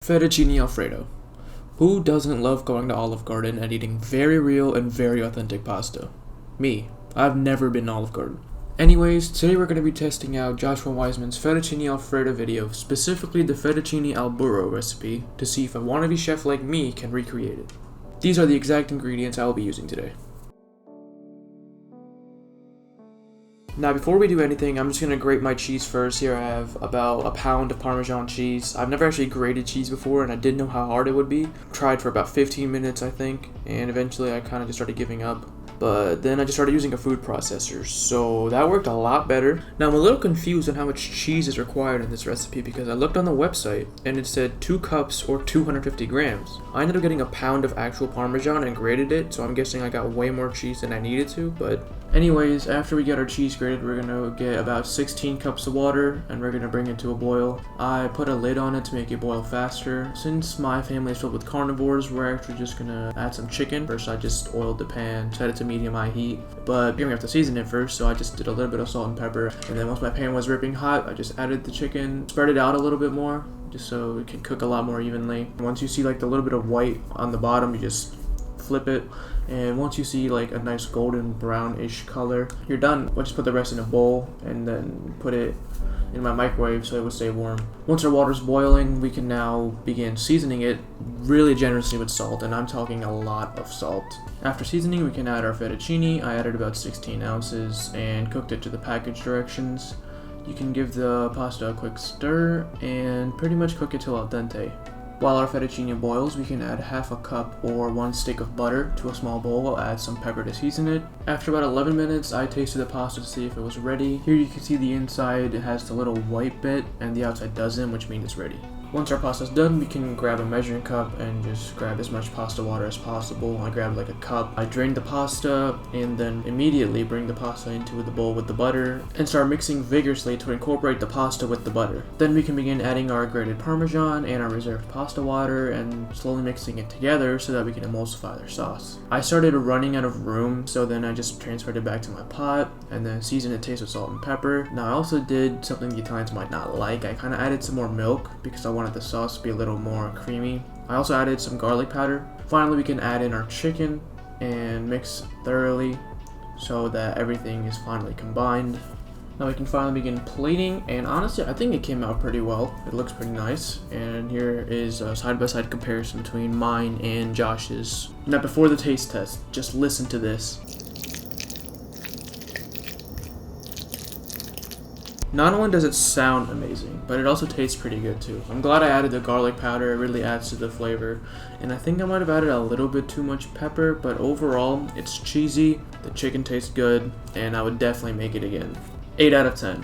Fettuccine Alfredo. Who doesn't love going to Olive Garden and eating very real and very authentic pasta? Me. I've never been to Olive Garden. Anyways, today we're going to be testing out Joshua Weissman's Fettuccine Alfredo video, specifically the Fettuccine Al Burro recipe, to see if a wannabe chef like me can recreate it. These are the exact ingredients I will be using today. Now before we do anything, I'm just going to grate my cheese first. Here I have about a pound of Parmesan cheese. I've never actually grated cheese before and I didn't know how hard it would be. Tried for about 15 minutes I think, and eventually I kind of just started giving up. But then I just started using a food processor, so that worked a lot better. Now I'm a little confused on how much cheese is required in this recipe because I looked on the website and it said 2 cups or 250 grams. I ended up getting a pound of actual Parmesan and grated it, so I'm guessing I got way more cheese than I needed to. But anyways, after we get our cheese grated, we're gonna get about 16 cups of water and we're gonna bring it to a boil. I put a lid on it to make it boil faster. Since my family is filled with carnivores, we're actually just gonna add some chicken. First I just oiled the pan, set it to medium-high heat, but we have to season it first, so I just did a little bit of salt and pepper, and then once my pan was ripping hot, I just added the chicken, spread it out a little bit more, just so it can cook a lot more evenly. Once you see like the little bit of white on the bottom, you just flip it, and once you see like a nice golden brownish color, you're done. I'll just put the rest in a bowl and then put it in my microwave so it would stay warm. Once our water's boiling, we can now begin seasoning it really generously with salt, and I'm talking a lot of salt. After seasoning, we can add our fettuccine. I added about 16 ounces and cooked it to the package directions. You can give the pasta a quick stir and pretty much cook it till al dente. While our fettuccine boils, we can add half a cup or 1 stick of butter to a small bowl. I'll add some pepper to season it. After about 11 minutes, I tasted the pasta to see if it was ready. Here you can see the inside, it has the little white bit and the outside doesn't, which means it's ready. Once our pasta's done, we can grab a measuring cup and just grab as much pasta water as possible. I grabbed like a cup. I drained the pasta and then immediately bring the pasta into the bowl with the butter and start mixing vigorously to incorporate the pasta with the butter. Then we can begin adding our grated Parmesan and our reserved pasta water and slowly mixing it together so that we can emulsify their sauce. I started running out of room, so then I just transferred it back to my pot and then seasoned it, taste with salt and pepper. Now I also did something the Italians might not like. I kind of added some more milk because I wanted the sauce to be a little more creamy. I also added some garlic powder. Finally, we can add in our chicken and mix thoroughly so that everything is finally combined. Now we can finally begin plating, and honestly I think it came out pretty well. It looks pretty nice, and here is a side-by-side comparison between mine and Josh's. Now before the taste test, just listen to this. Not only does it sound amazing, but it also tastes pretty good too. I'm glad I added the garlic powder, it really adds to the flavor. And I think I might have added a little bit too much pepper, but overall, it's cheesy, the chicken tastes good, and I would definitely make it again. 8 out of 10.